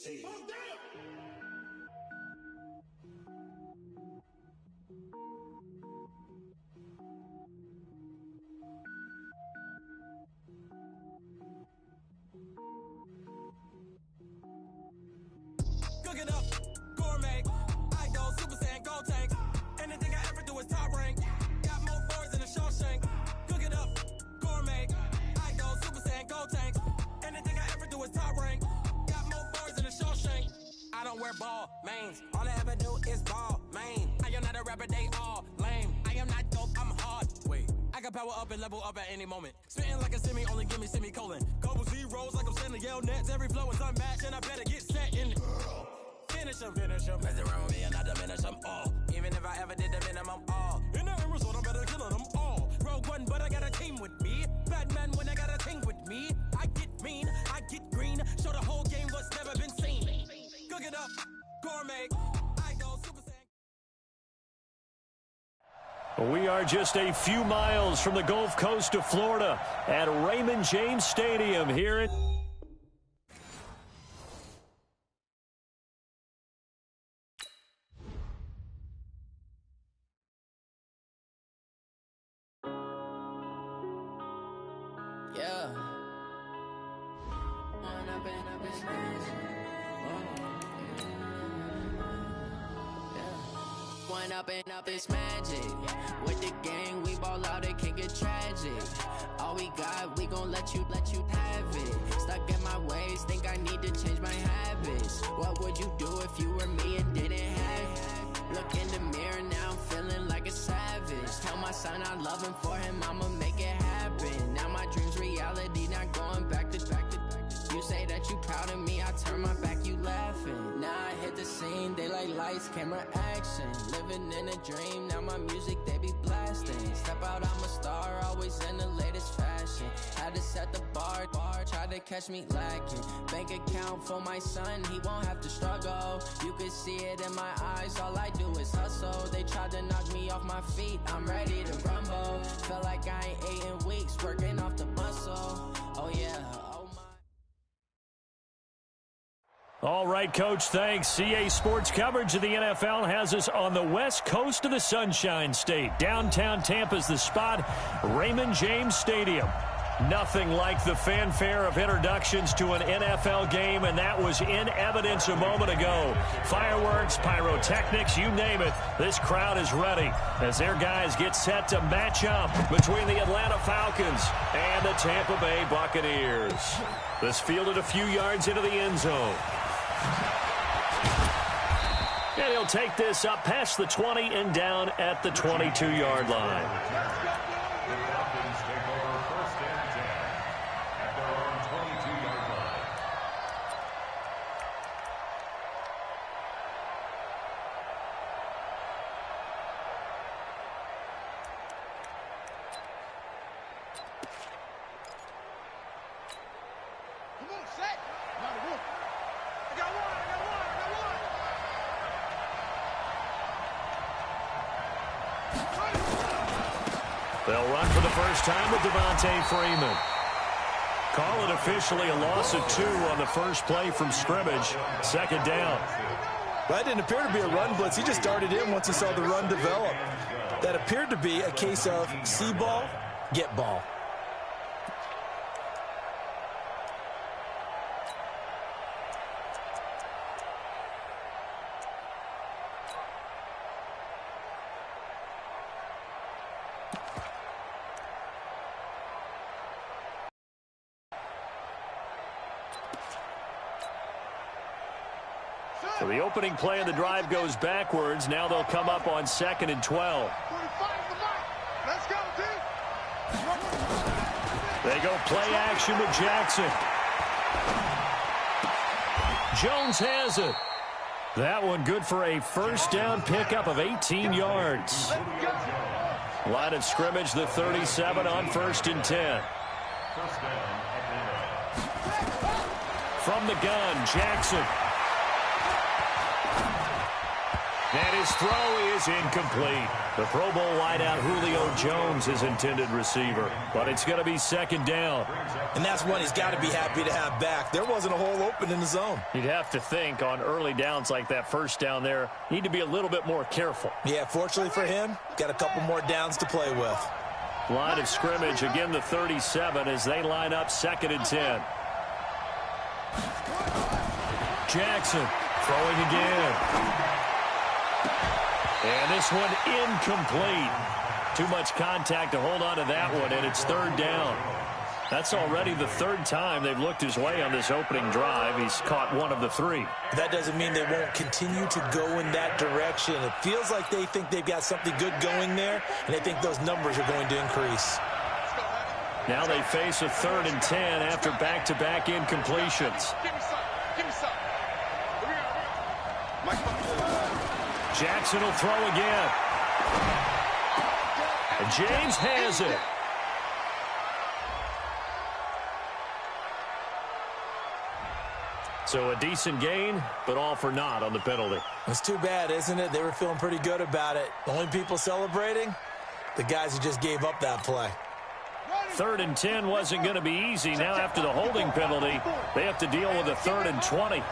Cook it up, gourmet. I go Super Saiyan, gold tank. Anything I ever do is top rank. Got more boards than a Shawshank. Cook it up, gourmet. I go Super Saiyan, gold tank. Anything I ever do is top rank. Got more boards than a Shawshank. I don't wear ball mains. All I ever do is ball main. I am not a rapper, they all lame. I am not dope, I'm hard. Wait, I can power up and level up at any moment. Spitting like a semi, only give me semicolon. Couple zeros like I'm sending yell nets. Every flow is unmatched and I better get set in. Finish him. Mess around with me and I diminish them all. Even if I ever did the minimum all. In the end result, I'm better killing them all. Rogue One, but I got a team with me. Batman when I got a team with me. I get mean, I get green. Show the whole game what's never been seen. Cook it up, gourmet. I go Super Saiyan. We are just a few miles from the Gulf Coast of Florida at Raymond James Stadium here in... Yeah. One up and up is magic. With the gang, we ball out, it can get tragic. All we got, we gon' let you have it. Stuck in my ways, think I need to change my habits. What would you do if you were me and didn't have it? Look in the mirror, now I'm feeling like a savage. Tell my son I love him, for him I'ma make it happen. Now my dream's reality, not going back to. You say that you proud of me, I turn my back, you laughing. Now I hit the scene, they like lights, camera, action. Living in a dream, now my music, they be blasting. Step out, I'm a star, always in the latest fashion. Had to set the bar, try to catch me lacking. Bank account for my son, he won't have to struggle. You could see it in my eyes, all I do is hustle. They tried to knock me off my feet, I'm ready to rumble. Felt like I ain't ate in weeks, working off the muscle. Oh yeah. All right, Coach, thanks. CA Sports coverage of the NFL has us on the west coast of the Sunshine State. Downtown Tampa's the spot, Raymond James Stadium. Nothing like the fanfare of introductions to an NFL game, and that was in evidence a moment ago. Fireworks, pyrotechnics, you name it. This crowd is ready as their guys get set to match up between the Atlanta Falcons and the Tampa Bay Buccaneers. This fielded a few yards into the end zone. And he'll take this up past the 20 and down at the 22-yard line. They'll run for the first time with Devontae Freeman. Call it officially a loss of 2 on the first play from scrimmage. Second down. That didn't appear to be a run blitz. He just darted in once he saw the run develop. That appeared to be a case of see ball, get ball. So the opening play of the drive goes backwards. Now they'll come up on 2nd and 12. Let's go, team. They go play action with Jackson. Jones has it. That one good for a first down pickup of 18 yards. Line of scrimmage, the 37 on 1st and 10. From the gun, Jackson. And his throw is incomplete. The Pro Bowl wideout Julio Jones is intended receiver, but it's going to be second down. And that's one he's got to be happy to have back. There wasn't a hole open in the zone. You'd have to think on early downs like that first down there, need to be a little bit more careful. Yeah, fortunately for him, got a couple more downs to play with. Line of scrimmage, again the 37 as they line up 2nd and 10. Jackson throwing again. And this one incomplete. Too much contact to hold on to that one, and it's 3rd down. That's already the 3rd time they've looked his way on this opening drive. He's caught one of the 3. That doesn't mean they won't continue to go in that direction. It feels like they think they've got something good going there, and they think those numbers are going to increase. Now they face a 3rd and 10 after back-to-back incompletions. Jackson will throw again. And James has it. So a decent gain, but all for naught on the penalty. It's too bad, isn't it? They were feeling pretty good about it. The only people celebrating, the guys who just gave up that play. 3rd and 10 wasn't going to be easy. Now after the holding penalty, they have to deal with a 3rd and 20.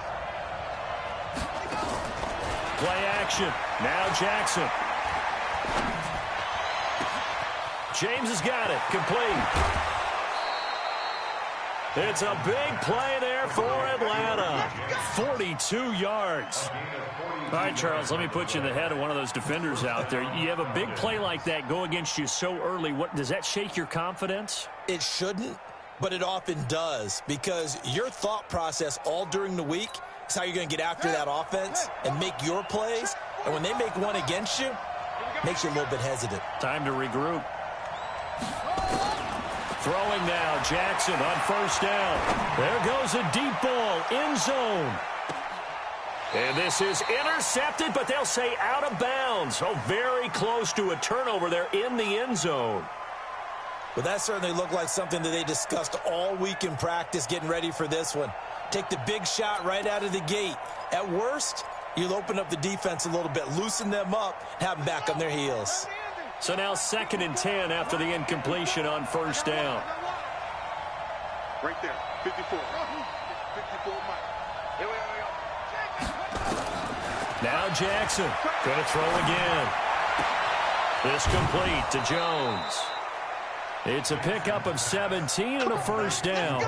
Play action. Now Jackson. James has got it. Complete. It's a big play there for Atlanta. 42 yards. All right, Charles, let me put you in the head of one of those defenders out there. You have a big play like that go against you so early. What does that shake your confidence? It shouldn't, but it often does, because your thought process all during the week is how you're going to get after that offense and make your plays. And when they make one against you, it makes you a little bit hesitant. Time to regroup. Throwing now, Jackson on 1st down. There goes a deep ball, end zone. And this is intercepted, but they'll say out of bounds. Oh, very close to a turnover there in the end zone. Well, that certainly looked like something that they discussed all week in practice getting ready for this one. Take the big shot right out of the gate. At worst, you'll open up the defense a little bit, loosen them up, have them back on their heels. So now 2nd and 10 after the incompletion on 1st down. Right there, 54. 54, Mike. Here we go. Now Jackson going to throw again. This complete to Jones. It's a pickup of 17 and a 1st down.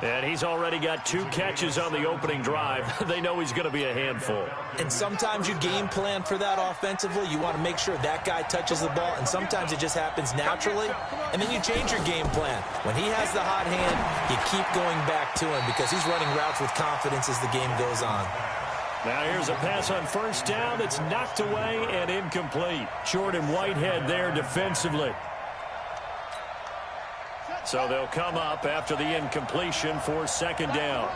And he's already got 2 catches on the opening drive. They know he's going to be a handful. And sometimes you game plan for that offensively. You want to make sure that guy touches the ball, and sometimes it just happens naturally. And then you change your game plan. When he has the hot hand, you keep going back to him because he's running routes with confidence as the game goes on. Now here's a pass on 1st down that's knocked away and incomplete. Jordan Whitehead there defensively. So they'll come up after the incompletion for 2nd down.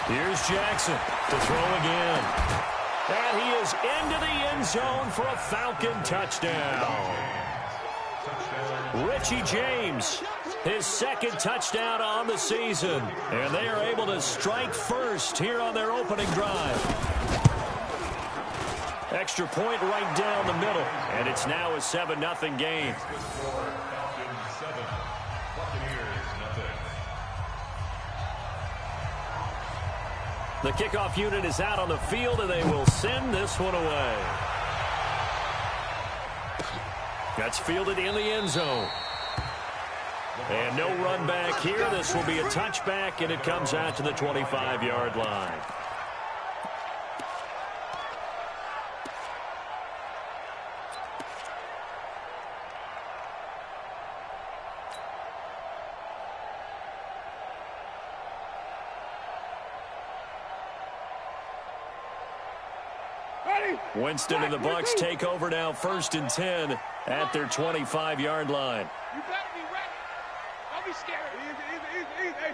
Here's Jackson to throw again. And he is into the end zone for a Falcon touchdown. Richie James, his 2nd touchdown on the season. And they are able to strike first here on their opening drive. Extra point right down the middle. And it's now a 7-0 game. The kickoff unit is out on the field, and they will send this one away. That's fielded in the end zone. And no run back here. This will be a touchback, and it comes out to the 25-yard line. Winston and the Bucs take over now, 1st and 10 at their 25-yard line. You better be ready. Don't be scared. Easy.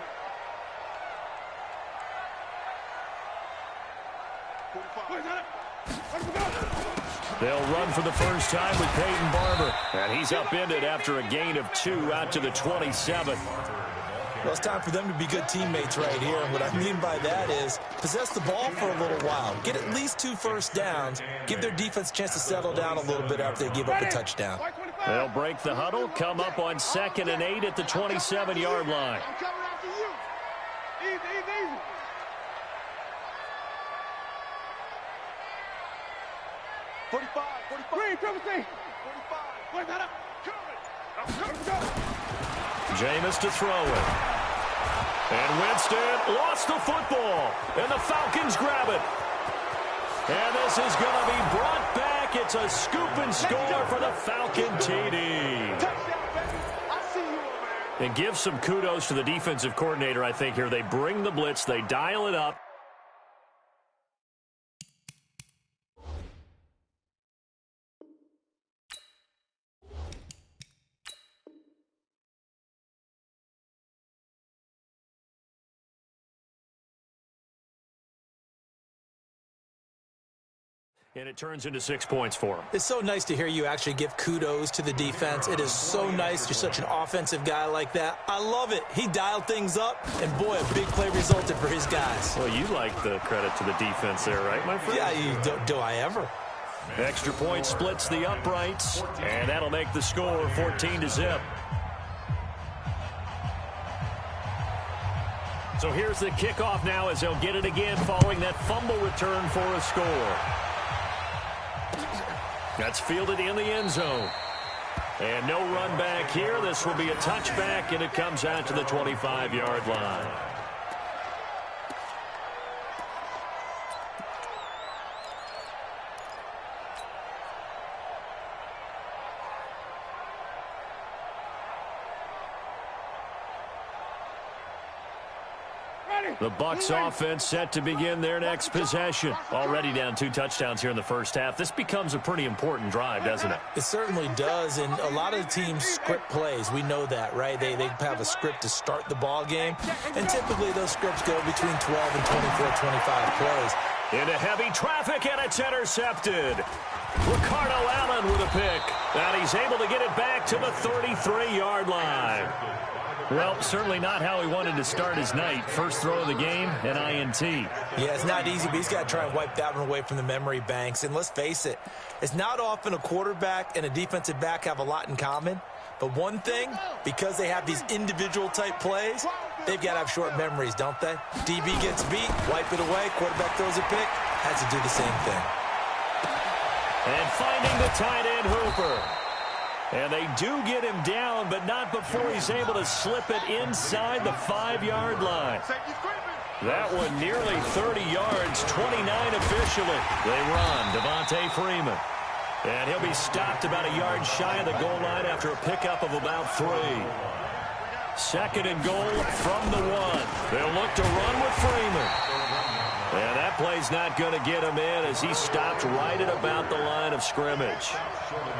45. They'll run for the first time with Peyton Barber. And he's upended after a gain of 2 out to the 27. Well, it's time for them to be good teammates right here. And what I mean by that is possess the ball for a little while. Get at least 2 first downs. Give their defense a chance to settle down a little bit after they give up a touchdown. They'll break the huddle, come up on 2nd and 8 at the 27-yard line. I'm coming after you. Easy. 45. Green, triple C. 45. Where's that up? Coming. Jameis to throw it. And Winston lost the football. And the Falcons grab it. And this is going to be brought back. It's a scoop and score for the Falcon TD. And give some kudos to the defensive coordinator, I think, here. They bring the blitz. They dial it up. And it turns into 6 points for him. It's so nice to hear you actually give kudos to the defense. It is so nice. You're such an offensive guy like that. I love it. He dialed things up, and boy, a big play resulted for his guys. Well, you like the credit to the defense there, right, my friend? Yeah, do I ever? Extra point splits the uprights, and that'll make the score 14-0. So here's the kickoff now as they'll get it again following that fumble return for a score. That's fielded in the end zone. And no run back here. This will be a touchback, and it comes out to the 25-yard line. The Bucs offense set to begin their next possession. Already down 2 touchdowns here in the first half. This becomes a pretty important drive, doesn't it? It certainly does, and a lot of the teams script plays. We know that, right? They have a script to start the ball game, and typically those scripts go between 12 and 24, 25 plays. Into heavy traffic, and it's intercepted. Ricardo Allen with a pick. And he's able to get it back to the 33-yard line. Well, certainly not how he wanted to start his night. First throw of the game, an INT. Yeah, it's not easy, but he's got to try and wipe that one away from the memory banks. And let's face it, it's not often a quarterback and a defensive back have a lot in common. But one thing, because they have these individual type plays, they've got to have short memories, don't they? DB gets beat, wipe it away, quarterback throws a pick, has to do the same thing. And finding the tight end Hooper. And they do get him down, but not before he's able to slip it inside the 5-yard line. That one nearly 30 yards, 29 officially. They run, Devontae Freeman. And he'll be stopped about a yard shy of the goal line after a pickup of about 3. 2nd and goal from the 1. They'll look to run with Freeman. And that play's not going to get him in as he stopped right at about the line of scrimmage.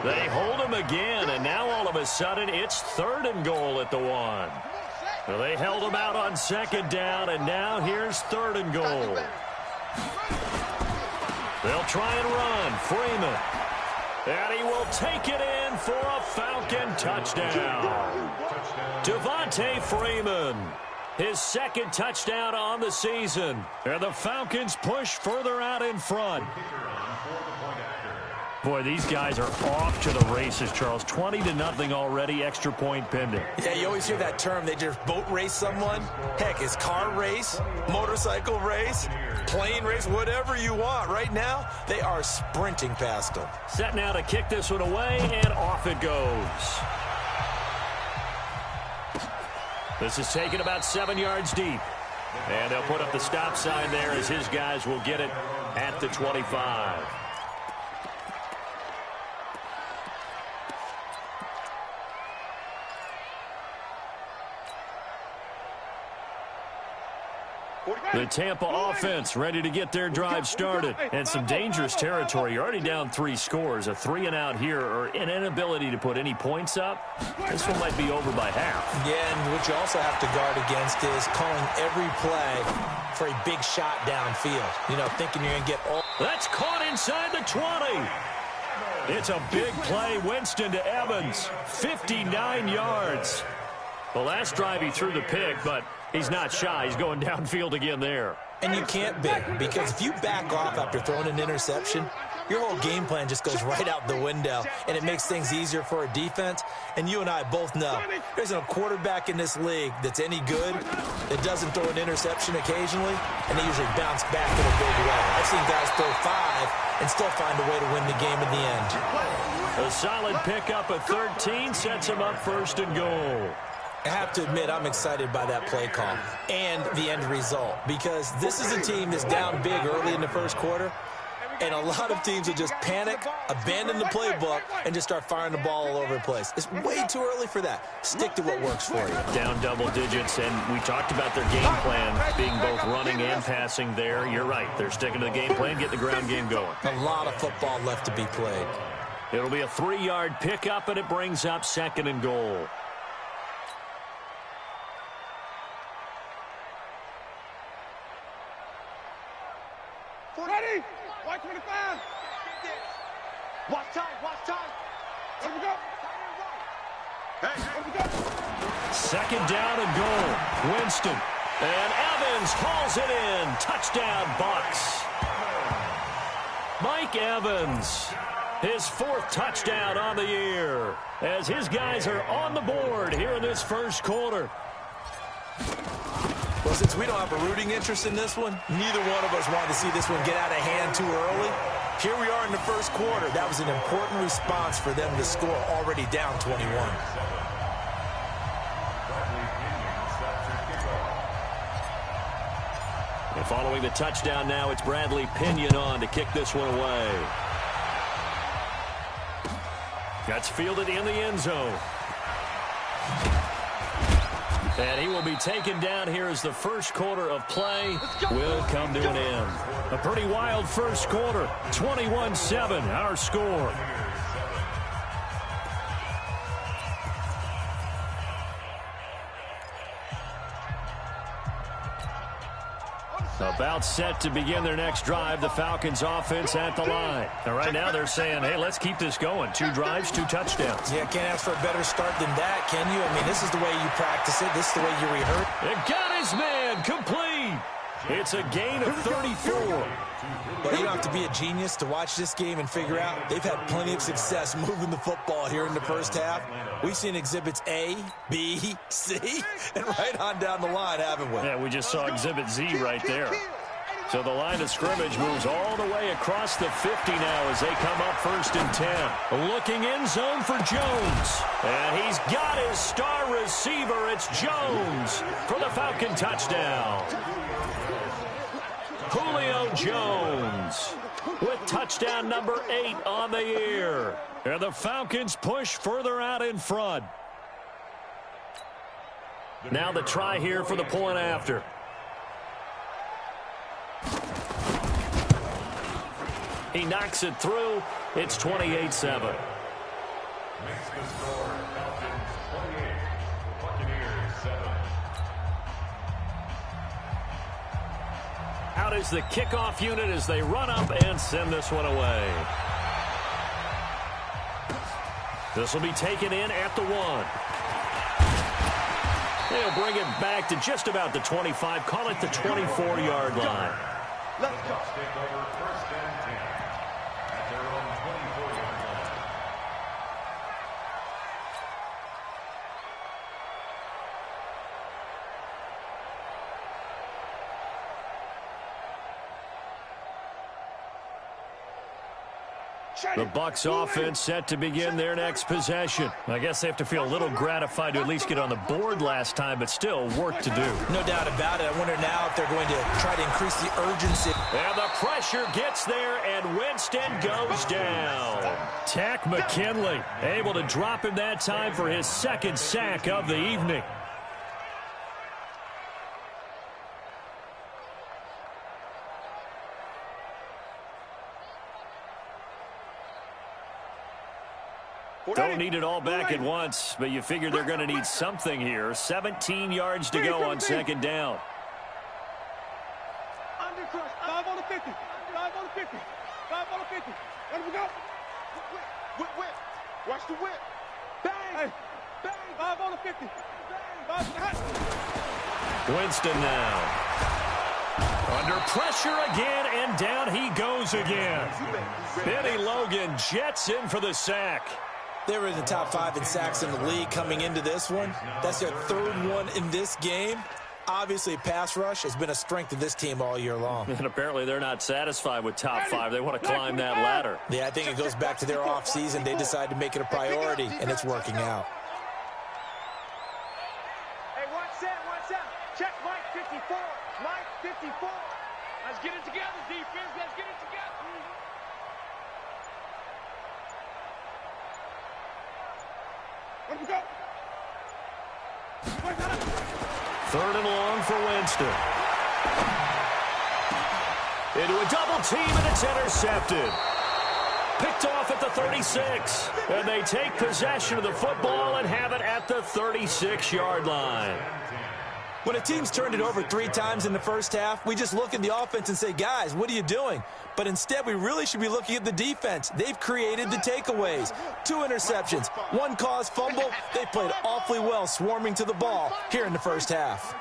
They hold him again, and now all of a sudden it's 3rd and goal at the 1. Well, they held him out on 2nd down, and now here's 3rd and goal. They'll try and run. Freeman. And he will take it in for a Falcon touchdown. Devontae Freeman. His 2nd touchdown on the season. And the Falcons push further out in front. Boy, these guys are off to the races, Charles. 20-0 already, extra point pending. Yeah, you always hear that term. They just boat race someone. Heck, it's car race, motorcycle race, plane race, whatever you want. Right now, they are sprinting past them. Set now to kick this one away, and off it goes. This is taken about 7 yards deep. And they'll put up the stop sign there as his guys will get it at the 25. The Tampa offense ready to get their drive started. And some dangerous territory. You're already down 3 scores. A 3-and-out here or an inability to put any points up. This one might be over by half. Yeah, and what you also have to guard against is calling every play for a big shot downfield. You know, thinking you're going to get all... That's caught inside the 20. It's a big play. Winston to Evans. 59 yards. The last drive he threw the pick, but he's not shy. He's going downfield again there. And you can't be, because if you back off after throwing an interception, your whole game plan just goes right out the window, and it makes things easier for a defense. And you and I both know there's a quarterback in this league that's any good that doesn't throw an interception occasionally, and they usually bounce back in a big way. I've seen guys throw 5 and still find a way to win the game in the end. A solid pickup of 13 sets him up 1st and goal. I have to admit, I'm excited by that play call and the end result, because this is a team that's down big early in the first quarter, and a lot of teams will just panic, abandon the playbook, and just start firing the ball all over the place. It's way too early for that. Stick to what works for you. Down double digits, and we talked about their game plan being both running and passing there. You're right. They're sticking to the game plan, getting the ground game going. A lot of football left to be played. It'll be a 3-yard pickup, and it brings up 2nd and goal. Ready? 125. Watch time. Here we go. Here we go. 2nd down and goal. Winston. And Evans hauls it in. Touchdown, Bucs. Mike Evans, his 4th touchdown on the year, as his guys are on the board here in this first quarter. Well, since we don't have a rooting interest in this one, neither one of us wanted to see this one get out of hand too early. Here we are in the first quarter. That was an important response for them to score already down 21. And following the touchdown now, it's Bradley Pinion on to kick this one away. That's fielded in the end zone. And he will be taken down here as the first quarter of play will come to an end. A pretty wild first quarter. 21-7, our score. About set to begin their next drive. The Falcons offense at the line. And right now they're saying, hey, let's keep this going. 2 drives, 2 touchdowns. Yeah, can't ask for a better start than that, can you? I mean, this is the way you practice it. This is the way you rehearse. It got his man complete. It's a gain of 34. But you don't have to be a genius to watch this game and figure out they've had plenty of success moving the football here in the first half. We've seen exhibits A, B, C, and right on down the line, haven't we? Yeah, we just saw exhibit Z right there. So the line of scrimmage moves all the way across the 50 now as they come up 1st and 10. Looking in zone for Jones. And he's got his star receiver. It's Jones for the Falcon touchdown. Julio Jones with touchdown number 8 on the year. And the Falcons push further out in front. Now the try here for the point after. He knocks it through. It's 28-7. Out is the kickoff unit as they run up and send this one away. This will be taken in at the 1. They'll bring it back to just about the 25. Call it the 24-yard line. Let's go. The Bucs offense set to begin their next possession. I guess they have to feel a little gratified to at least get on the board last time, but still work to do. No doubt about it. I wonder now if they're going to try to increase the urgency. And the pressure gets there, and Winston goes down. Takk McKinley able to drop him that time for his 2nd sack of the evening. Don't need it all back at once, but you figure they're going to need something here. 17 yards to go on 2nd down. Under crush. 5 on the 50. 5 on the 50. 5 on the 50. Let we go. Whip. Watch the whip. Bang. Hey. Bang. 5 on the 50. Bang. Winston now. Under pressure again, and down he goes again. Benny Logan jets in for the sack. They were in the top 5 in sacks in the league coming into this one. That's their 3rd one in this game. Obviously, pass rush has been a strength of this team all year long. And apparently they're not satisfied with top 5. They want to climb that ladder. Yeah, I think it goes back to their offseason. They decided to make it a priority, and it's working out. Hey, watch that. Check Mike 54. Mike 54. Let's get it together, defense. Let's get it together. Let me go. 3rd and long for Winston. Into a double team, and it's intercepted. Picked off at the 36. And they take possession of the football and have it at the 36-yard line. When a team's turned it over 3 times in the first half, we just look at the offense and say, guys, what are you doing? But instead, we really should be looking at the defense. They've created the takeaways. 2 interceptions, 1 caused fumble. They played awfully well swarming to the ball here in the first half.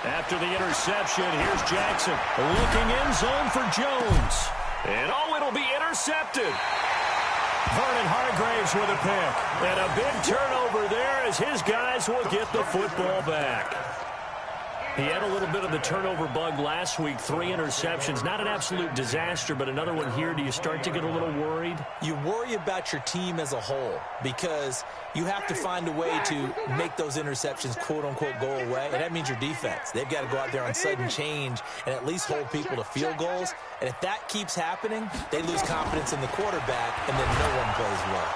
After the interception, here's Jackson looking end zone for Jones. And it'll be intercepted. Vernon Hargraves with a pick. And a big turnover there as his guys will get the football back. He had a little bit of the turnover bug last week, 3 interceptions. Not an absolute disaster, but another one here. Do you start to get a little worried? You worry about your team as a whole because you have to find a way to make those interceptions, quote-unquote, go away. And that means your defense. They've got to go out there on sudden change and at least hold people to field goals. And if that keeps happening, they lose confidence in the quarterback, and then no one plays well.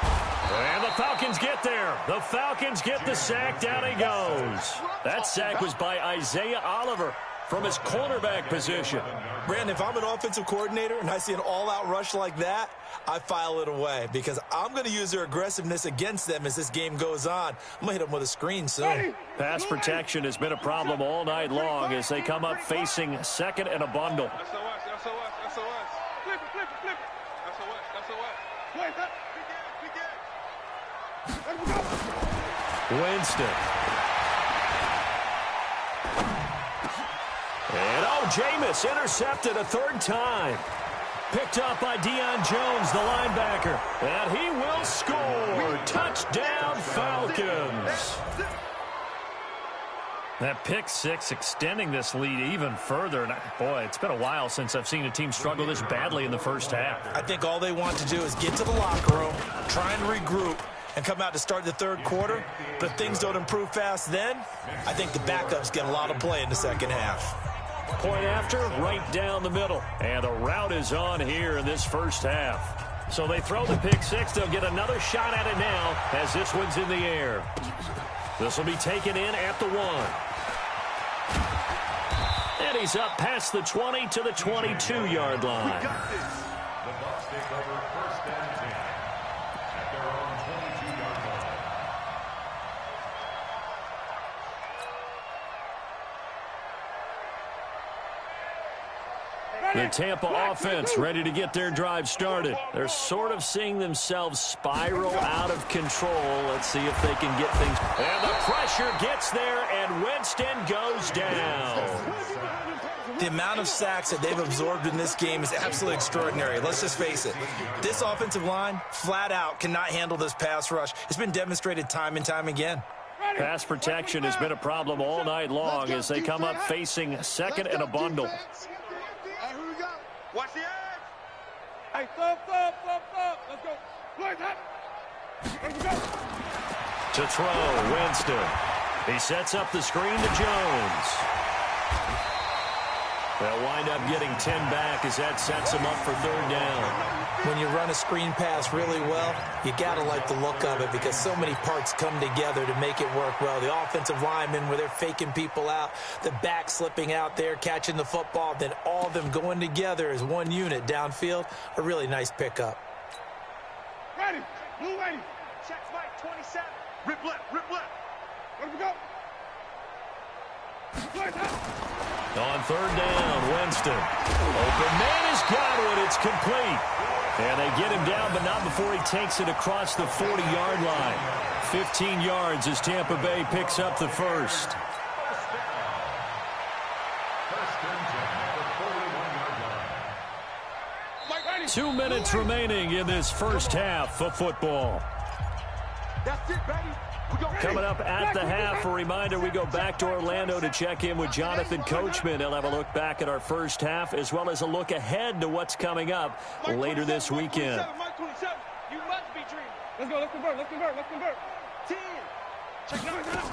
And the Falcons get there. The Falcons get the sack. Down he goes. That sack was by Isaiah Oliver from his cornerback position. Brandon, if I'm an offensive coordinator and I see an all-out rush like that, I file it away because I'm going to use their aggressiveness against them as this game goes on. I'm going to hit them with a screen soon. Pass protection has been a problem all night long as they come up facing 2nd and a bundle. SOS. Flip it. SOS. Winston. And Jameis intercepted a 3rd time. Picked up by Deion Jones, the linebacker. And he will score. Touchdown, Falcons. That pick 6 extending this lead even further. And boy, it's been a while since I've seen a team struggle this badly in the first half. I think all they want to do is get to the locker room, try and regroup, and come out to start the 3rd quarter. But if things don't improve fast then, I think the backups get a lot of play in the second half. Point after, right down the middle. And the route is on here in this first half. So they throw the pick 6. They'll get another shot at it now as this one's in the air. This will be taken in at the 1. And he's up past the 20 to the 22-yard line. The Bucs take over 1st and 10 at their own 22-yard line. The Tampa offense ready to get their drive started. They're sort of seeing themselves spiral out of control. Let's see if they can get things. And the pressure gets there, and Winston goes down. The amount of sacks that they've absorbed in this game is absolutely extraordinary. Let's just face it. This offensive line, flat out, cannot handle this pass rush. It's been demonstrated time and time again. Pass protection has been a problem all night long as they come up facing 2nd and a bundle. Watch the edge. Hey, thump. Let's go. Let's go. To throw, Winston. He sets up the screen to Jones. They'll wind up getting 10 back as that sets them up for 3rd down. When you run a screen pass really well, you got to like the look of it because so many parts come together to make it work well. The offensive linemen where they're faking people out, the back slipping out there, catching the football, then all of them going together as one unit downfield, a really nice pickup. Ready. Blue ready. Check Mike 27. Rip left. Let me go. Right. On third down, Winston. Open man has got one. It's complete. And they get him down, but not before he takes it across the 40-yard line. 15 yards as Tampa Bay picks up the first. 2 minutes remaining in this first half of football. That's it, baby. Coming up at the half, a reminder, we go back to Orlando to check in with Jonathan Coachman. He'll have a look back at our first half as well as a look ahead to what's coming up later this weekend. Mike 27, you must be dreaming. Let's go, let's convert, let's convert, let's convert. 10. Check it out.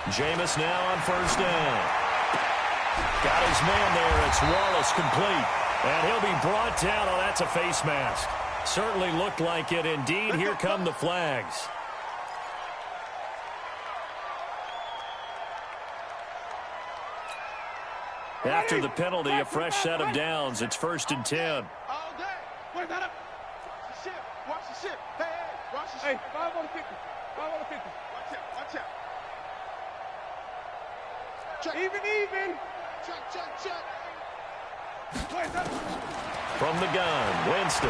Jameis now on first down. Got his man there. It's Wallace complete. And he'll be brought down. Oh, that's a face mask. Certainly looked like it. Indeed, here come the flags. After the penalty, a fresh set of downs. It's 1st and 10. All day. Wait, that up. Watch the ship. Watch the ship. Hey, hey, watch the ship. Hey, 5 on the 50. 5 on the 50. Watch out, watch out. Check. Even. Check. Wait, that up. From the gun, Winston.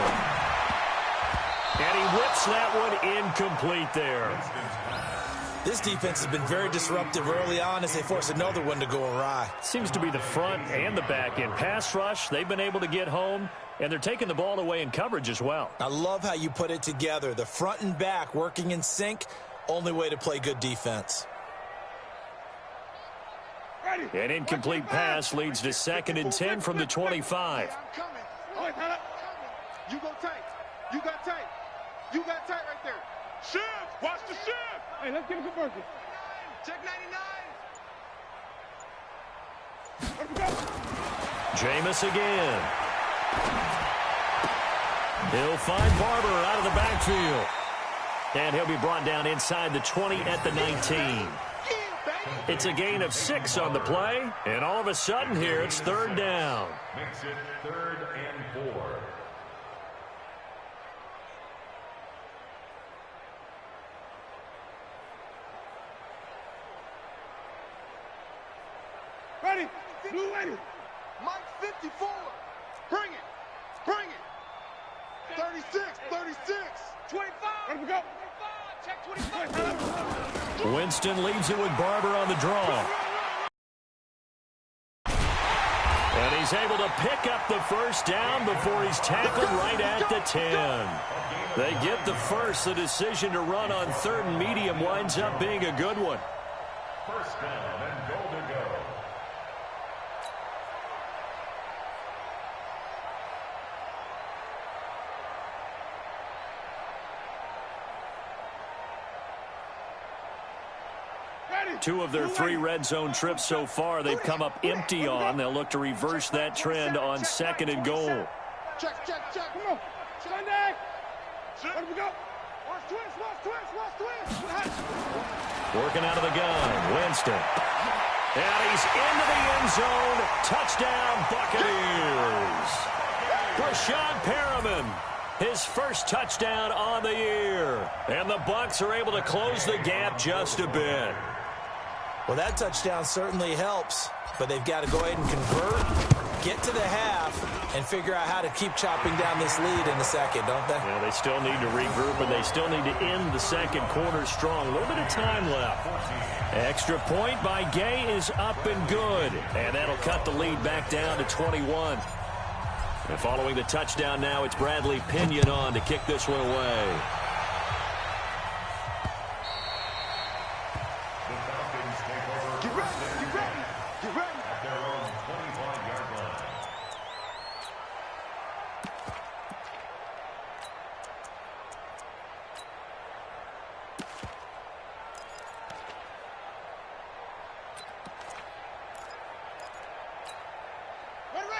And he whips that one incomplete there. This defense has been very disruptive early on as they force another one to go awry. Seems to be the front and the back end. Pass rush, they've been able to get home, and they're taking the ball away in coverage as well. I love how you put it together. The front and back working in sync, only way to play good defense. An incomplete pass leads to 2nd and 10 from the 25. I'm coming. Oh, wait, up. You go tight. You got tight. You got tight right there. Shift. Watch the shift. Hey, let's get a good burger. Check 99. Jameis again. He'll find Barber out of the backfield. And he'll be brought down inside the 20 at the 19. It's a gain of 6 on the play. And all of a sudden here, it's 3rd down. Makes it 3rd and 4. Ready? Blue ready. Mike 54. Bring it. 36. 25. Ready to go. 25. Check 25. Winston leaves it with Barber on the draw. And he's able to pick up the first down before he's tackled right at the 10. They get the first. The decision to run on 3rd and medium winds up being a good one. 1st down and goal to go. Two of their 3 red zone trips so far, they've come up empty on. They'll look to reverse that trend on 2nd and goal. Check. Come on. Sunday. Where do we go? Watch twist. Working out of the gun, Winston. And he's into the end zone. Touchdown, Buccaneers. Brashad Perriman, his first touchdown on the year. And the Bucs are able to close the gap just a bit. Well, that touchdown certainly helps, but they've got to go ahead and convert, get to the half, and figure out how to keep chopping down this lead in the second, don't they? Yeah, they still need to regroup, and they still need to end the second quarter strong. A little bit of time left. Extra point by Gay is up and good, and that'll cut the lead back down to 21. And following the touchdown now, it's Bradley Pinion on to kick this one away.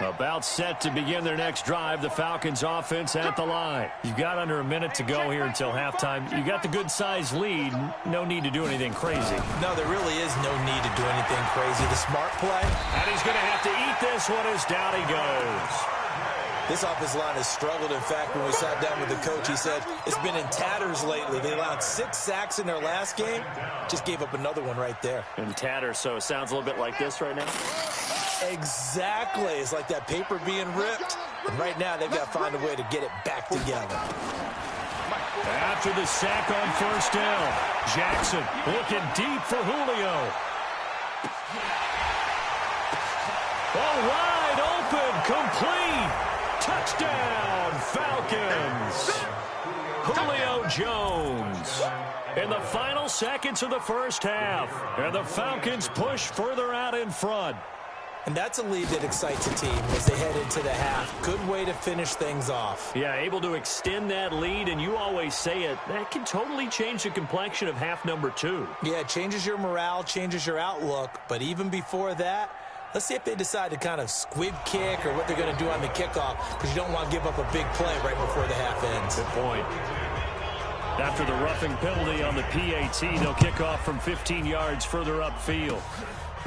About set to begin their next drive, the Falcons offense at the line. You've got under a minute to go here until halftime. You got the good-sized lead. No need to do anything crazy. No, there really is no need to do anything crazy. The smart play. And he's going to have to eat this one as down he goes. This offensive line has struggled. In fact, when we sat down with the coach, he said it's been in tatters lately. They allowed 6 sacks in their last game. Just gave up another one right there. In tatters, so it sounds a little bit like this right now. Exactly. It's like that paper being ripped. And right now, they've got to find a way to get it back together. After the sack on first down, Jackson looking deep for Julio. Oh, wide open, complete. Touchdown, Falcons. Julio Jones. In the final seconds of the first half, and the Falcons push further out in front. And that's a lead that excites a team as they head into the half. Good way to finish things off. Yeah, able to extend that lead, and you always say it, that can totally change the complexion of half number 2. Yeah, it changes your morale, changes your outlook. But even before that, let's see if they decide to kind of squib kick or what they're going to do on the kickoff, because you don't want to give up a big play right before the half ends. Good point. After the roughing penalty on the PAT, they'll kick off from 15 yards further upfield.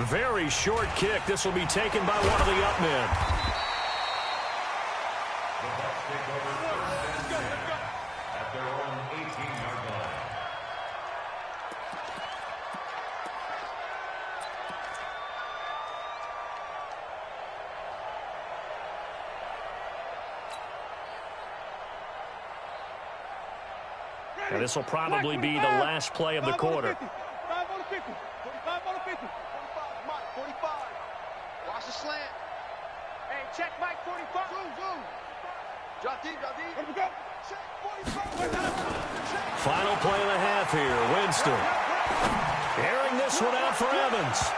Very short kick. This will be taken by one of the up men. The Bucs take over first and 10 at their own 18-yard line. And this will probably be the last play of the quarter. 5 on the 50. 45 on the 50. 45, Mike, 45. Watch the slant. Hey, check Mike, 45. Zoom. Drop deep. Let me go. Check 45. Final play of the half here. Winston. Airing this one out for Evans.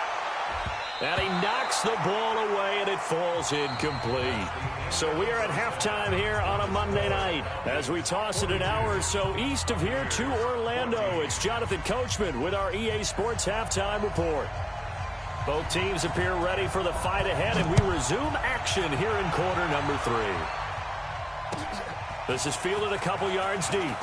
And he knocks the ball away, and it falls incomplete. So we are at halftime here on a Monday night. As we toss it an hour or so east of here to Orlando, it's Jonathan Coachman with our EA Sports Halftime Report. Both teams appear ready for the fight ahead, and we resume action here in quarter number 3. This is fielded a couple yards deep.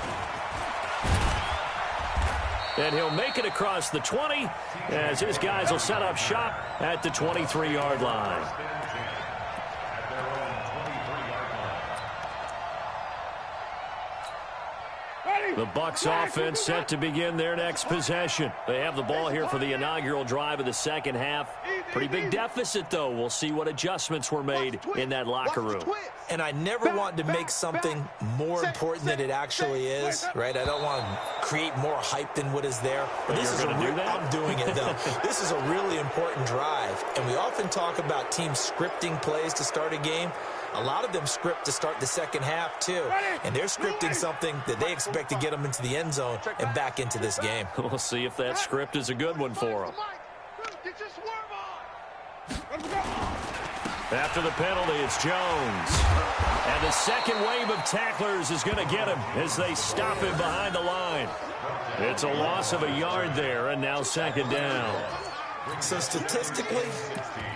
And he'll make it across the 20 as his guys will set up shop at the 23-yard line. The Bucs offense set to begin their next possession. They have the ball here for the inaugural drive of the second half. Pretty big deficit, though. We'll see what adjustments were made in that locker room. And I never want to make something more important than it actually is, right? I don't want to create more hype than what is there. But this is I'm doing it, though. This is a really important drive. And we often talk about teams scripting plays to start a game. A lot of them script to start the second half, too. And they're scripting something that they expect to get them into the end zone and back into this game. We'll see if that script is a good one for them. After the penalty, it's Jones. And the second wave of tacklers is going to get him as they stop him behind the line. It's a loss of a yard there, and now second down. So statistically,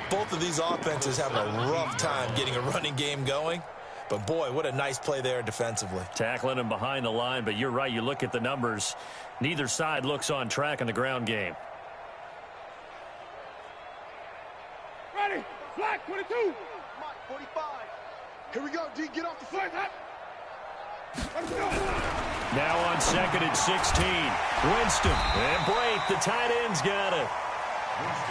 both of these offenses have a rough time getting a running game going. But, boy, what a nice play there defensively. Tackling him behind the line, but you're right. You look at the numbers. Neither side looks on track in the ground game. Ready. Flag 22. 45. Here we go, D. Get off the flag. Now on second and 16. Winston. And Blake, the tight end's got it.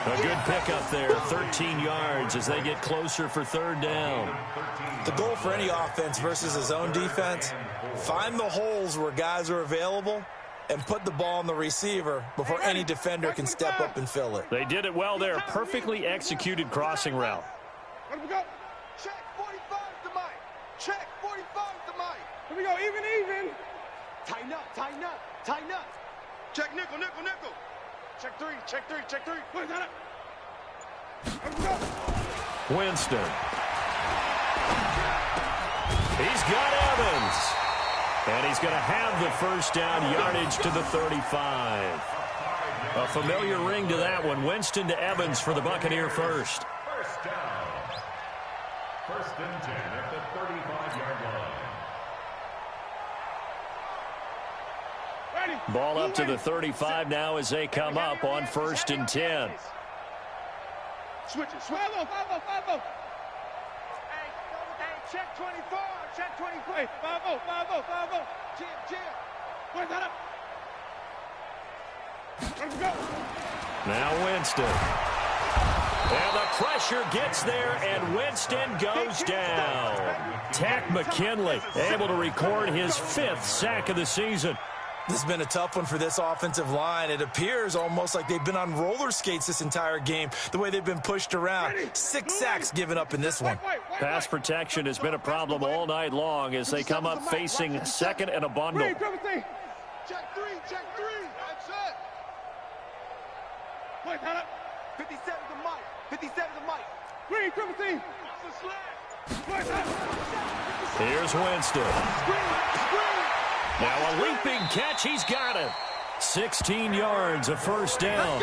A good pickup there, 13 yards as they get closer for third down. The goal for any offense versus his own defense, find the holes where guys are available and put the ball on the receiver before any defender can step up and fill it. They did it well there. Perfectly executed crossing route. Let me go. Check 45 to Mike. Check 45 to Mike. Here we go, even. Tighten up. Check nickel. Check three. Wait, got it. Let me go. Winston. He's got Evans. And he's going to have the first down, yardage to the 35. A familiar ring to that one. Winston to Evans for the Buccaneer first. First down. First and 10 at the 35-yard line. Ball up to the 35 now as they come up on first and 10. Switch it. 5-0. Hey, check 24. Check 24. Hey, 5-0. Jam. Where's that up? Let's go. Now Winston. And the pressure gets there, and Winston goes down. Takk McKinley able to record his 5th sack of the season. This has been a tough one for this offensive line. It appears almost like they've been on roller skates this entire game, the way they've been pushed around. 6 sacks given up in this one. Pass protection has been a problem all night long as they come up facing second and a bundle. Check 3, check 3. That's it. Wait, hold up. 57 to Mike. 57 to Mike. Green, triple team. Here's Winston. Now a leaping catch. He's got it. 16 yards, a first down.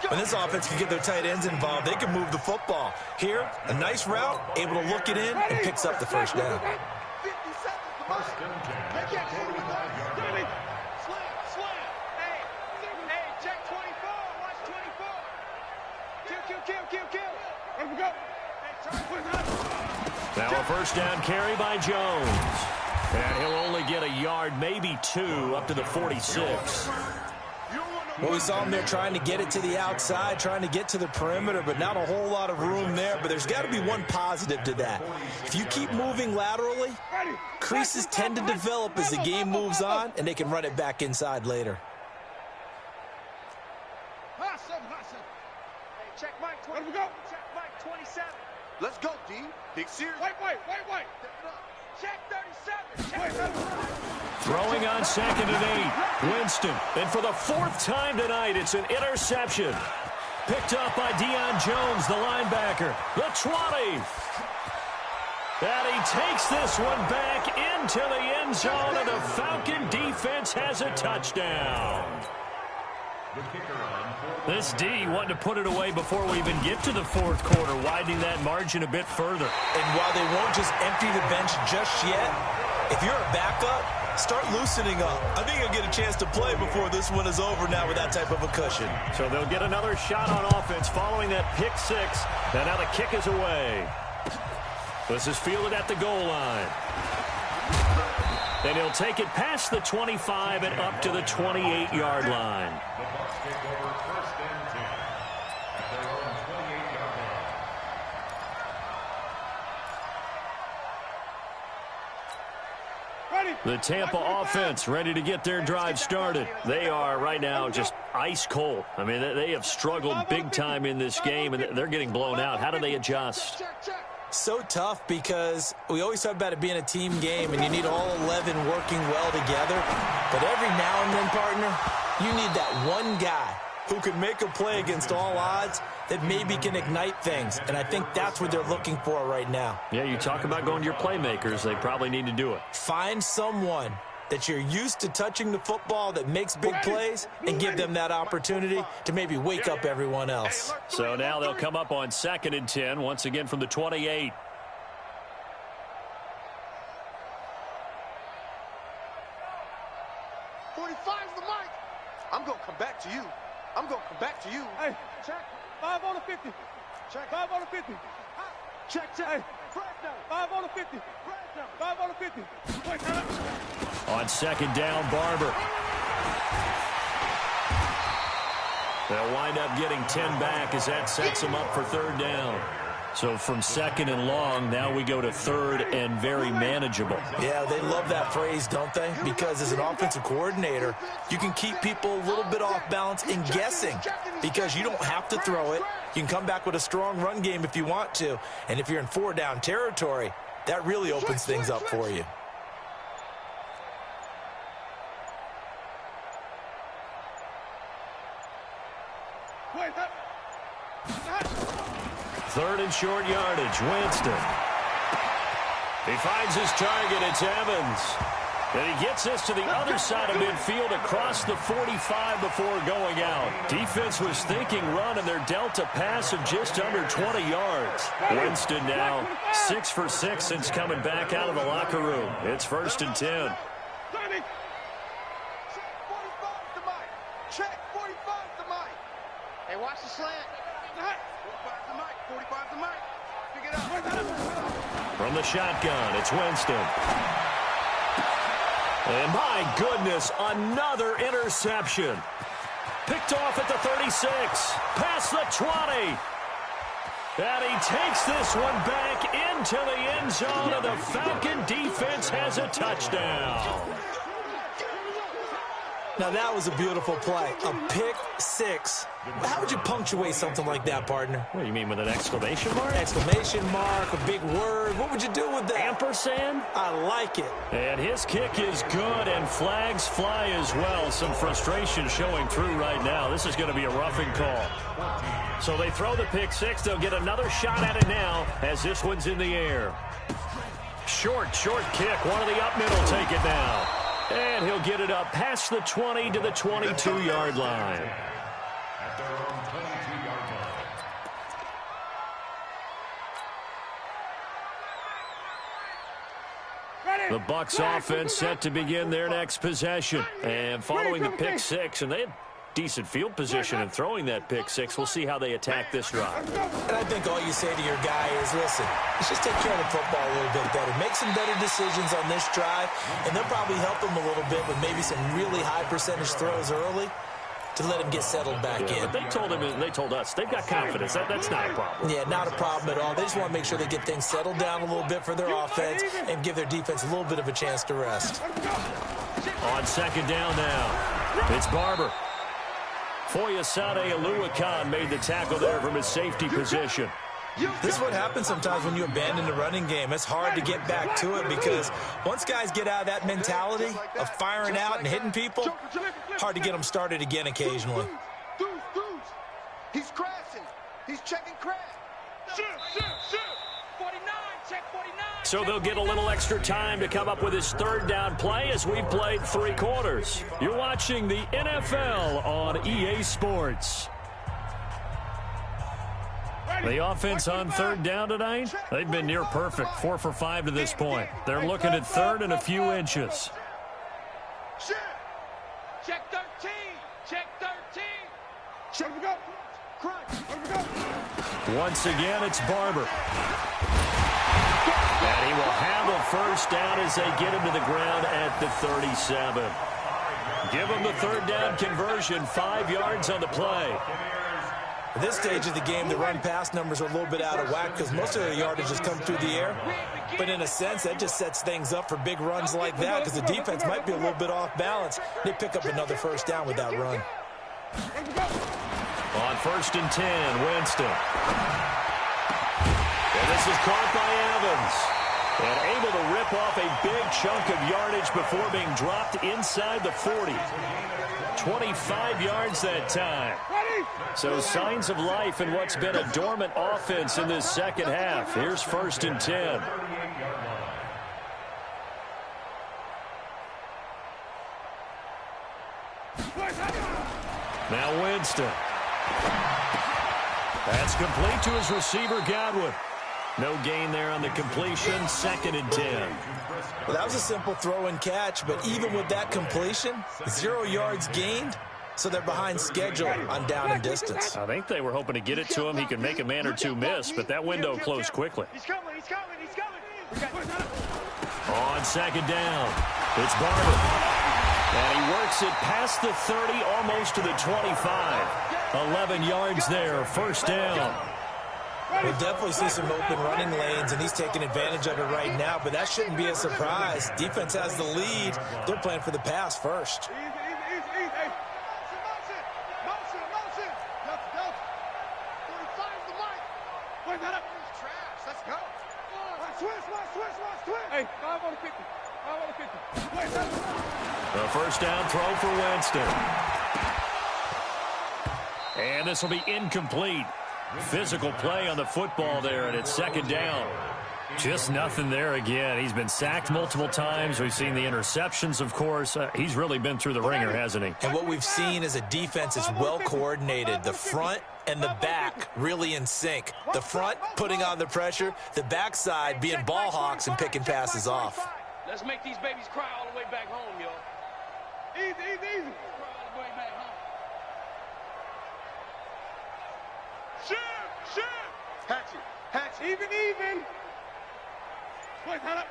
When this offense can get their tight ends involved, they can move the football. Here, a nice route, able to look it in, and picks up the first down. 50 seconds to Mike. They can't shoot with that. Slam. Hey, check 24. Watch 24. Kill. Let him go. Now a first down carry by Jones. And he'll only get a yard, maybe 2, up to the 46. Well, we saw him there trying to get it to the outside, trying to get to the perimeter, but not a whole lot of room there. But there's got to be one positive to that. If you keep moving laterally, creases tend to develop as the game moves on, and they can run it back inside later. Check Mike 20. Check Mike 27. Let's go, D. Big series. Wait. Check 37. Throwing on 2nd and 8. Winston. And for the 4th time tonight, it's an interception. Picked up by Deion Jones, the linebacker. The 20. And he takes this one back into the end zone, and the Falcon defense has a touchdown. This D wanting to put it away before we even get to the 4th quarter, widening that margin a bit further. And while they won't just empty the bench just yet, if you're a backup, start loosening up. I think you'll get a chance to play before this one is over now with that type of a cushion. So they'll get another shot on offense following that pick 6, and now the kick is away. This is fielded at the goal line. And he'll take it past the 25 and up to the 28-yard line. The Bucs take over 1st and 10 at their own 28-yard line. The Tampa offense ready to get their drive started. They are right now just ice cold. I mean, they have struggled big time in this game, and they're getting blown out. How do they adjust? So tough because we always talk about it being a team game and you need all 11 working well together. But every now and then, partner, you need that one guy who can make a play against all odds that maybe can ignite things. And I think that's what they're looking for right now. Yeah, you talk about going to your playmakers. They probably need to do it. Find someone that you're used to touching the football that makes big plays and give them that opportunity to maybe wake up everyone else. So now they'll come up on 2nd and 10, once again from the 28. I'm going to come back to you. Hey, check. 5 on the 50. Check. 5 on the 50. Check. Hey. 5 on the 50. 5 on the 50. On 2nd down, Barber. They'll wind up getting 10 back as that sets them up for 3rd down. So from 2nd and long, now we go to 3rd and very manageable. Yeah, they love that phrase, don't they? Because as an offensive coordinator, you can keep people a little bit off balance and guessing because you don't have to throw it. You can come back with a strong run game if you want to. And if you're in 4-down territory, that really opens things up for you. Third and short yardage, Winston. He finds his target, it's Evans. And he gets this to the other side of midfield across the 45 before going out. Defense was thinking run, and they're dealt a pass of just under 20 yards. Winston now 6 for 6 since coming back out of the locker room. It's 1st and 10. Check 45 to Mike. Hey, watch the slant. 45 to Mike. 45 to Mike. Pick it up. From the shotgun, it's Winston. And my goodness, another interception. Picked off at the 36, past the 20. And he takes this one back into the end zone, and the Falcon defense has a touchdown. Now, that was a beautiful play. A pick six. How would you punctuate something like that, partner? What do you mean, with an exclamation mark? Exclamation mark, a big word. What would you do with that? Ampersand? I like it. And his kick is good, and flags fly as well. Some frustration showing through right now. This is going to be a roughing call. So they throw the pick six. They'll get another shot at it now as this one's in the air. Short kick. One of the up middle take it now. And he'll get it up past the 20 to the 22-yard line. At their own 22-yard line. The Bucs offense set to begin their next possession. And following the pick six, and they had decent field position in throwing that pick six. We'll see how they attack this drive. And I think all you say to your guy is, listen, let's just take care of the football a little bit better. Make some better decisions on this drive, and they'll probably help him a little bit with maybe some really high percentage throws early to let him get settled back in. But they told him, and they told us, they've got confidence. That's not a problem. Yeah, not a problem at all. They just want to make sure they get things settled down a little bit for their offense and give their defense a little bit of a chance to rest. On second down now, it's Barber. Foyesade Oluwakan made the tackle there from his safety position. This is what happens sometimes when you abandon the running game. It's hard to get back to it because once guys get out of that mentality of firing out and hitting people, hard to get them started again occasionally. He's crashing. He's checking crash. Shoot. 49, check 49. So they'll get a little extra time to come up with his third down play as we've played 3 quarters. You're watching the NFL on EA Sports. The offense on third down tonight, they've been near perfect, 4 for 5 to this point. They're looking at third and a few inches. Check 13. Check 13. Check we go. Crunch. We go. Once again, it's Barber. And he will have a first down as they get him to the ground at the 37. Give him the third down conversion, 5 yards on the play. At this stage of the game, the run-pass numbers are a little bit out of whack because most of their yardage has come through the air. But in a sense, that just sets things up for big runs like that because the defense might be a little bit off balance. They pick up another first down with that run. On first and 10, Winston. And this is caught by Evans. And able to rip off a big chunk of yardage before being dropped inside the 40. 25 yards that time. So signs of life in what's been a dormant offense in this second half. Here's first and 10. Now Winston. That's complete to his receiver, Godwin. No gain there on the completion, second and 10. Well, that was a simple throw and catch, but even with that completion, 0 yards gained, so they're behind schedule on down and distance. I think they were hoping to get it to him. He could make a man or two miss, but that window closed quickly. He's coming. On second down, it's Barber. And he works it past the 30, almost to the 25. 11 yards there, first down. We'll definitely see some open running lanes, and he's taking advantage of it right now, but that shouldn't be a surprise. Defense has the lead. They're playing for the pass first. Easy. Motion. Delta. 45's the mic. Wait, that up. Trash. Let's go. Switch. Hey, 5 on the 50. Wait, that up. The first down throw for Winston. And this will be incomplete. Physical play on the football there, and it's second down. Just nothing there again. He's been sacked multiple times. We've seen the interceptions, of course. He's really been through the ringer, hasn't he? And what we've seen is a defense that's well coordinated. The front and the back really in sync. The front putting on the pressure, the backside being ball hawks and picking passes off. Let's make these babies cry all the way back home, y'all. Easy. Cry all the way back home. Shoot. Hatch. Even. Wait, hold up.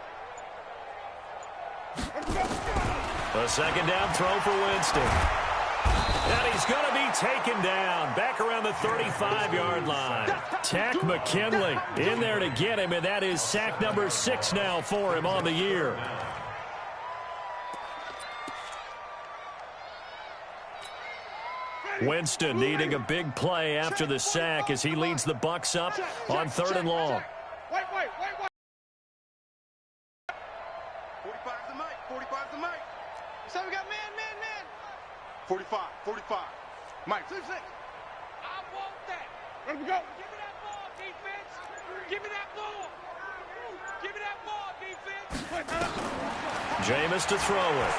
A second down throw for Winston. And he's going to be taken down back around the 35-yard line. Takk McKinley in there to get him, and that is sack number 6 now for him on the year. Winston needing a big play after the sack as he leads the Bucs up on 3rd and long. Wait. 45's the mic. 45's the mic. So we got man. 45. Mike, 6. I want that. Let me go. Give me that ball, defense. Give me that ball. Give me that ball, defense. Jameis to throw it.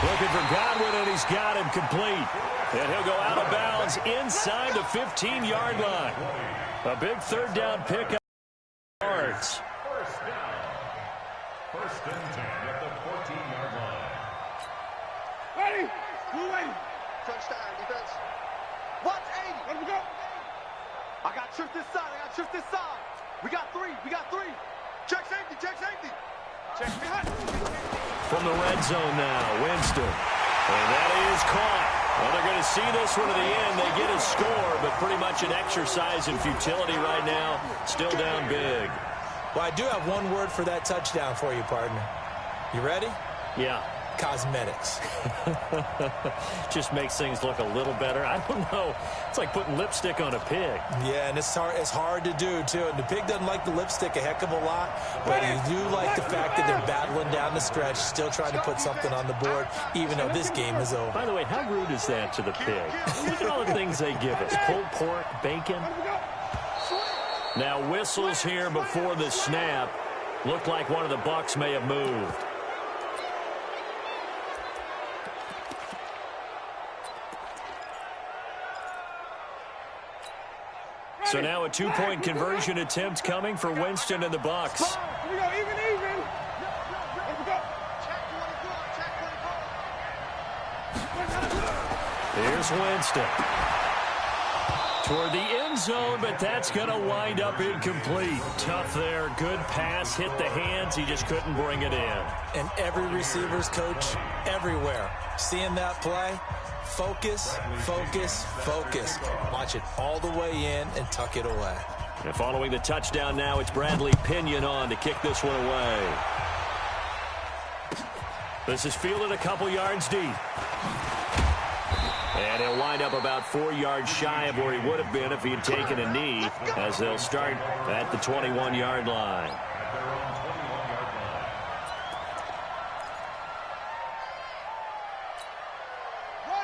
Looking for Godwin, and he's got him complete. And he'll go out of bounds inside the 15-yard line. A big 3rd down pickup. Yards. First and 10 at the 14-yard line. Ready? Who waiting? Touchdown, defense. Watch 80. Let me go. I got tripped this side. We got 3. Check safety. Check behind. From the red zone now, Winston. And that is caught. Well, they're going to see this one to the end. They get a score, but pretty much an exercise in futility right now. Still down big. Well, I do have one word for that touchdown for you, partner. You ready? Yeah. Cosmetics. Just makes things look a little better. I don't know. It's like putting lipstick on a pig. Yeah, and it's hard to do, too. And the pig doesn't like the lipstick a heck of a lot, but you do like the fact that they're battling down the stretch, still trying to put something on the board, even though this game is over. By the way, how rude is that to the pig? Look at all the things they give us. Pulled pork, bacon. Now whistles here before the snap. Looked like one of the Bucs may have moved. So now a 2-point conversion attempt coming for Winston and the Bucs. Here we go, even. Here we go. Here's Winston. Toward the end zone, but that's going to wind up incomplete. Tough there. Good pass. Hit the hands. He just couldn't bring it in. And every receiver's coach everywhere. Seeing that play, focus. Watch it all the way in and tuck it away. And following the touchdown now, it's Bradley Pinion on to kick this one away. This is fielded a couple yards deep. And he'll wind up about 4 yards shy of where he would have been if he had taken a knee, as they'll start at the 21-yard line.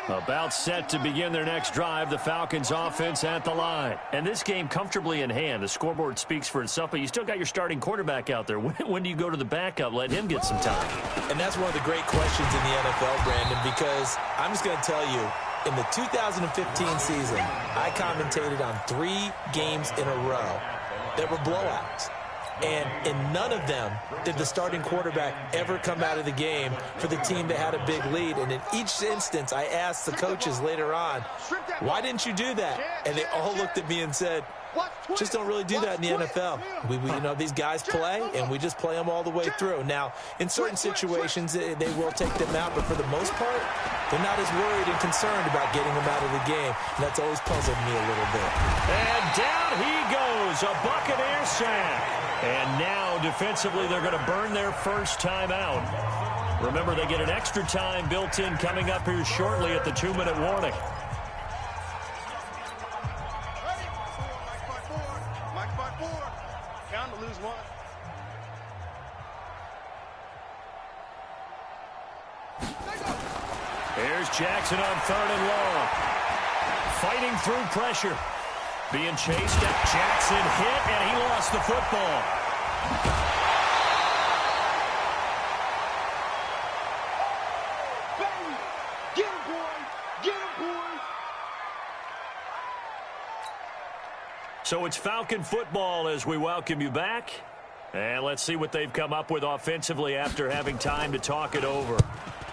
About set to begin their next drive, the Falcons offense at the line. And this game comfortably in hand. The scoreboard speaks for itself, but you still got your starting quarterback out there. When do you go to the backup? Let him get some time. And that's one of the great questions in the NFL, Brandon, because I'm just going to tell you, in the 2015 season, I commentated on 3 games in a row that were blowouts. And in none of them did the starting quarterback ever come out of the game for the team that had a big lead. And in each instance, I asked the coaches later on, why didn't you do that? And they all looked at me and said, just don't really do that in the NFL. We you know, these guys play, and we just play them all the way through. Now, in certain situations, they will take them out, but for the most part, they're not as worried and concerned about getting them out of the game. And that's always puzzled me a little bit. And down he goes, a Buccaneer sack. And now, defensively, they're going to burn their first time out. Remember, they get an extra time built in coming up here shortly at the 2-minute warning. Here's Jackson on 3rd and long. Fighting through pressure. Being chased at Jackson hit, and he lost the football. Get him, boys! Get him, boys! So it's Falcon football as we welcome you back. And let's see what they've come up with offensively after having time to talk it over.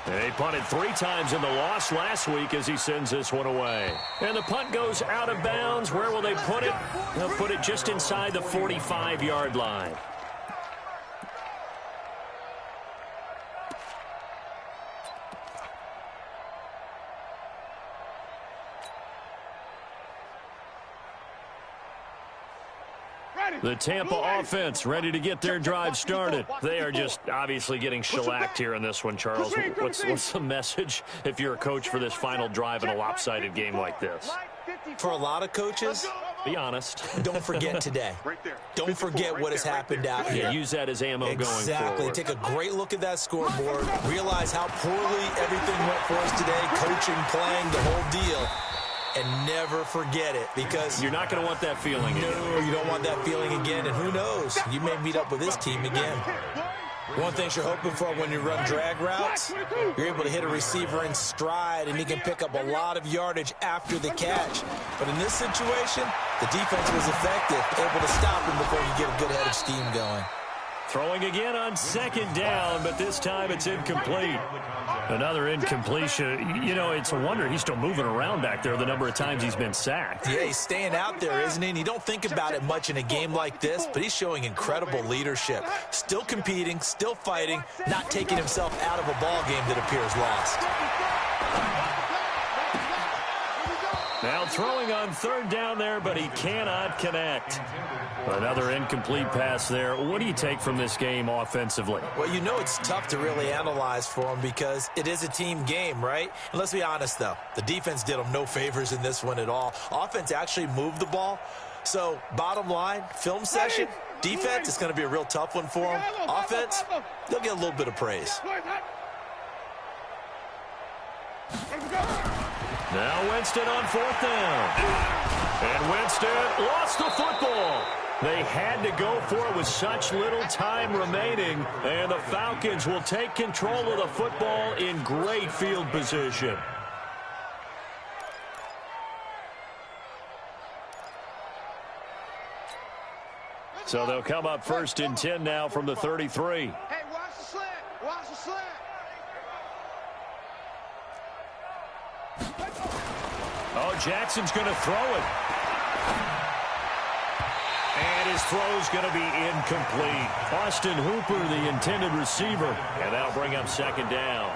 And they punted 3 times in the loss last week as he sends this one away. And the punt goes out of bounds. Where will they put it? They'll put it just inside the 45-yard line. The Tampa offense ready to get their drive started. They are just obviously getting shellacked here in this one, Charles. What's the message if you're a coach for this final drive in a lopsided game like this? For a lot of coaches, be honest. Don't forget today. Don't forget what has happened out here. Use that as ammo going forward. Exactly. Take a great look at that scoreboard. Realize how poorly everything went for us today. Coaching, playing, the whole deal. And never forget it, because you're not going to want that feeling again. No, you don't want that feeling again. And who knows? You may meet up with this team again. One thing you're hoping for when you run drag routes, you're able to hit a receiver in stride, and he can pick up a lot of yardage after the catch. But in this situation, the defense was effective, able to stop him before you get a good head of steam going. Throwing again on second down, but this time it's incomplete. Another incompletion. You know, it's a wonder he's still moving around back there the number of times he's been sacked. Yeah, he's staying out there, isn't he? And you don't think about it much in a game like this, but he's showing incredible leadership. Still competing, still fighting, not taking himself out of a ball game that appears lost. Now throwing on third down there, but he cannot connect. Another incomplete pass there. What do you take from this game offensively? Well, you know it's tough to really analyze for him because it is a team game, right? And let's be honest, though. The defense did them no favors in this one at all. Offense actually moved the ball. So, bottom line, film session, defense is going to be a real tough one for them. Offense, they'll get a little bit of praise. Now Winston on fourth down. And Winston lost the football. They had to go for it with such little time remaining. And the Falcons will take control of the football in great field position. So they'll come up first and 10 now from the 33. Hey, watch the slant. Watch the slant. Oh, Jackson's going to throw it. And his throw's going to be incomplete. Austin Hooper, the intended receiver. And that'll bring up second down.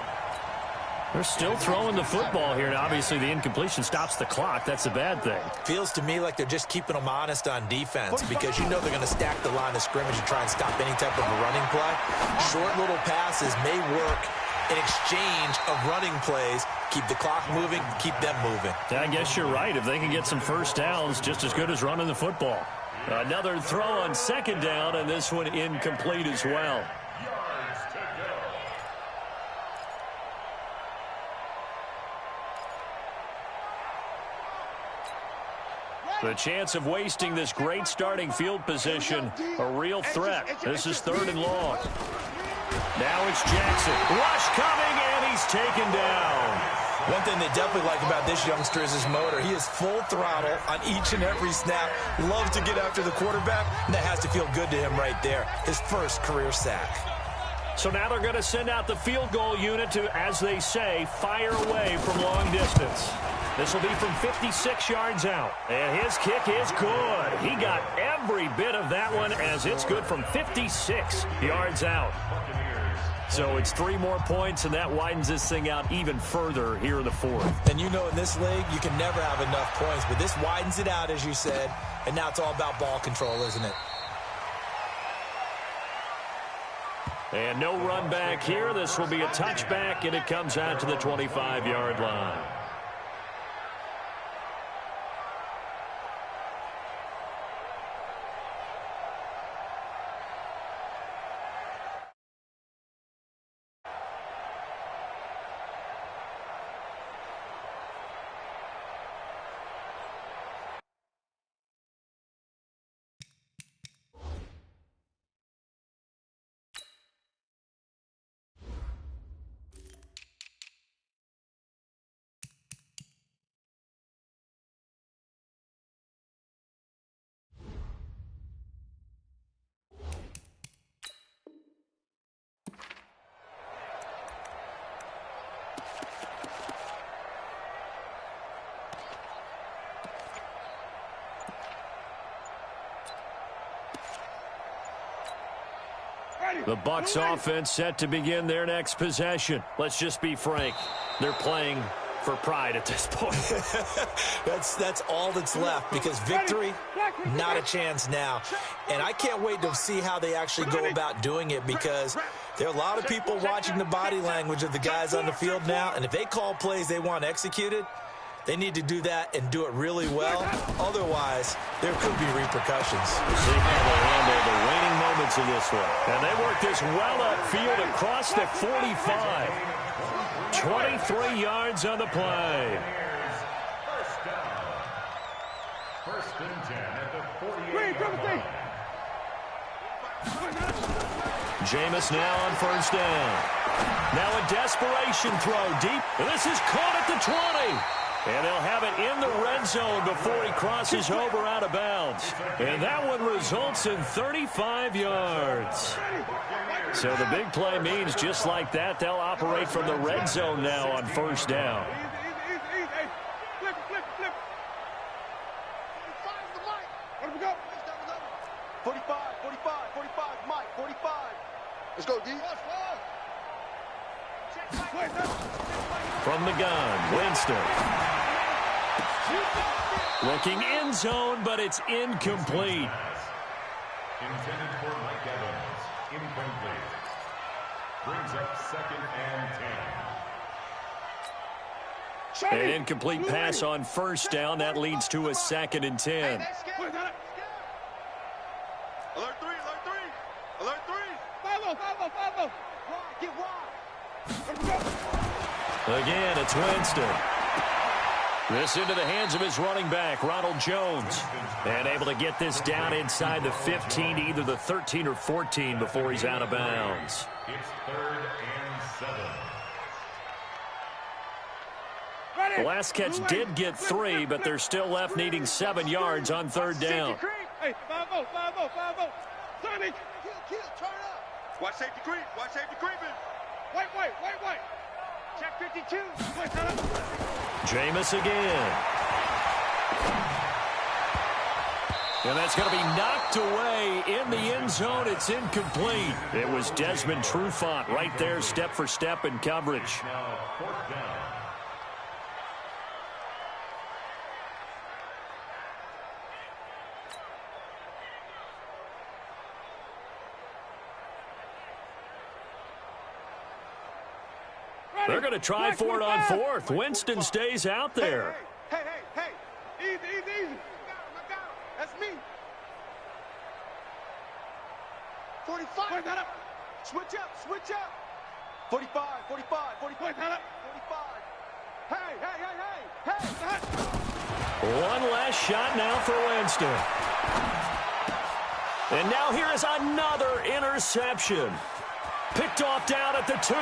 They're still throwing the football here. And obviously, the incompletion stops the clock. That's a bad thing. Feels to me like they're just keeping them honest on defense because you know they're going to stack the line of scrimmage and try and stop any type of a running play. Short little passes may work in exchange of running plays. Keep the clock moving, keep them moving. I guess you're right. If they can get some first downs, just as good as running the football. Another throw on second down, and this one incomplete as well. The chance of wasting this great starting field position, a real threat. This is third and long. Now it's Jackson. Rush coming, and he's taken down. One thing they definitely like about this youngster is his motor. He is full throttle on each and every snap. Loves to get after the quarterback, and that has to feel good to him right there. His first career sack. So now they're going to send out the field goal unit to, as they say, fire away from long distance. This will be from 56 yards out. And his kick is good. He got every bit of that one as it's good from 56 yards out. So it's 3 more points, and that widens this thing out even further here in the fourth. And you know in this league, you can never have enough points. But this widens it out, as you said. And now it's all about ball control, isn't it? And no run back here. This will be a touchback, and it comes out to the 25-yard line. The Bucs offense set to begin their next possession. Let's just be frank. They're playing for pride at this point. That's all that's left, because victory, not a chance now. And I can't wait to see how they actually go about doing it, because there are a lot of people watching the body language of the guys on the field now, and if they call plays they want executed, they need to do that and do it really well. Otherwise, there could be repercussions. See how they handle the waning moments of this one. And they work this well upfield across the 45. 23 yards on the play. First and 10 at the 48-yard line. Jameis now on first down. Now a desperation throw deep. And this is caught at the 20. And they'll have it in the red zone before he crosses over out of bounds. And that one results in 35 yards. So the big play means just like that, they'll operate from the red zone now on first down. Flip. 45, Mike, 45. Let's go, D. From the gun, Winston. Looking end zone, but it's incomplete. Intended for Mike Evans. Incomplete. Brings up second and 10. An incomplete pass on first down. That leads to a second and 10. Alert 3. Alert 3. 5-0. Get wide. Again, it's Winston. This into the hands of his running back, Ronald Jones. And able to get this down inside the 15 to either the 13 or 14 before he's out of bounds. It's 3rd and 7. The last catch did get 3, but they're still left needing 7 yards on third down. Hey, 5-0. Sonic. Kill, turn up. Watch safety creeping. Wait. Check 52. Jameis again. And that's going to be knocked away in the end zone. It's incomplete. It was Desmond Trufant right there, step for step in coverage. Now 4th down. They're going to try for it on fourth. Winston stays out there. Hey. Easy. I got him. That's me. 45. Switch up. 45. 45. Hey. One last shot now for Winston. And now here is another interception. Picked off down at the 2.